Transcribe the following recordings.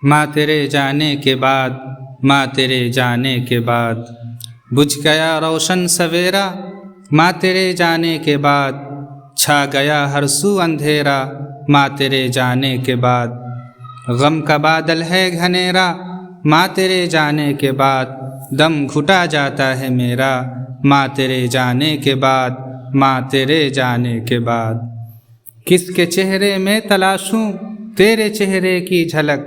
ماں تیرے جانے کے بعد، ماں تیرے جانے کے بعد بجھ گیا روشن سویرا، ماں تیرے جانے کے بعد چھا گیا ہر سو اندھیرا، ماں تیرے جانے کے بعد غم کا بادل ہے گھنیرا، ماں تیرے جانے کے بعد دم گھٹا جاتا ہے میرا، ماں تیرے جانے کے بعد، ماں تیرے جانے کے بعد کس کے چہرے میں تلاشوں تیرے چہرے کی جھلک،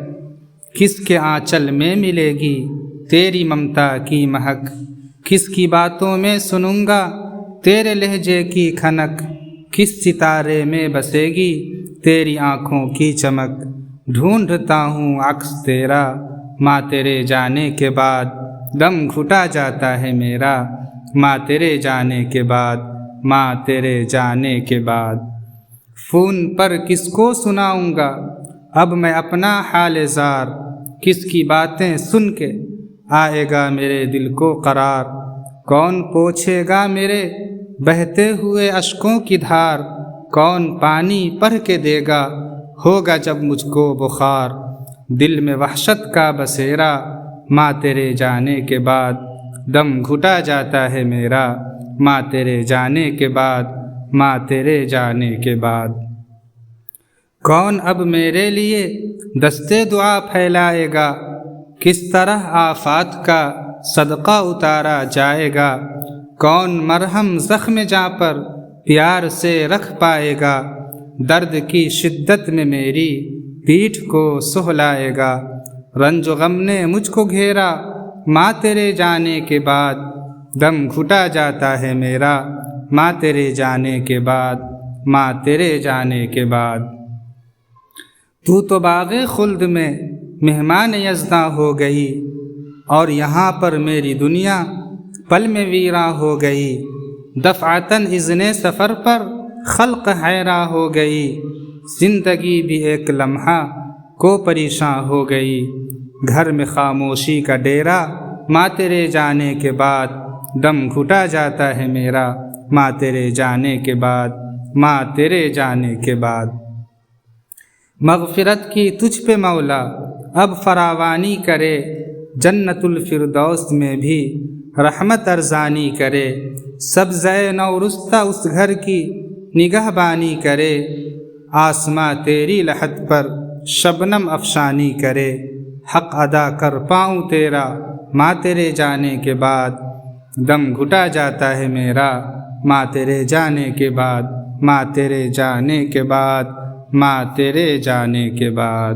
کس کے آنچل میں ملے گی تیری ممتا کی مہک، کس کی باتوں میں سنوں گا تیرے لہجے کی کھنک، کس ستارے میں بسے گی تیری آنکھوں کی چمک، ڈھونڈتا ہوں عکس تیرا، ماں تیرے جانے کے بعد دم گھٹا جاتا ہے میرا، ماں تیرے جانے کے بعد، ماں تیرے جانے کے بعد فون پر کس کو سناؤں گا اب میں اپنا حال زار، کس کی باتیں سن کے آئے گا میرے دل کو قرار، کون پوچھے گا میرے بہتے ہوئے اشکوں کی دھار، کون پانی بھر کے دے گا ہوگا جب مجھ کو بخار، دل میں وحشت کا بسیرا، ماں تیرے جانے کے بعد دم گھٹا جاتا ہے میرا، ماں تیرے جانے کے بعد، ماں تیرے جانے کے بعد کون اب میرے لیے دستے دعا پھیلائے گا، کس طرح آفات کا صدقہ اتارا جائے گا، کون مرہم زخم جاں پر پیار سے رکھ پائے گا، درد کی شدت میں میری پیٹھ کو سہلائے گا، رنج و غم نے مجھ کو گھیرا ماں تیرے جانے کے بعد دم گھٹا جاتا ہے میرا، ماں تیرے جانے کے بعد، ماں تیرے جانے کے بعد تو باغ خلد میں مہمان یزداں ہو گئی، اور یہاں پر میری دنیا پل میں ویراں ہو گئی، دفعتاً اذن سفر پر خلق حیراں ہو گئی، زندگی بھی ایک لمحہ کو پریشاں ہو گئی، گھر میں خاموشی کا ڈیرا ماں تیرے جانے کے بعد دم گھٹا جاتا ہے میرا، ماں تیرے جانے کے بعد، ماں تیرے جانے کے بعد مغفرت کی تجھ پہ مولا اب فراوانی کرے، جنت الفردوس میں بھی رحمت ارزانی کرے، سبزۂ نو رستہ اس گھر کی نگہبانی کرے، آسماں تیری لحد پر شبنم افشانی کرے، حق ادا کر پاؤں تیرا ماں تیرے جانے کے بعد دم گھٹا جاتا ہے میرا، ماں تیرے جانے کے بعد، ماں تیرے جانے کے بعد، ماں تیرے جانے کے بعد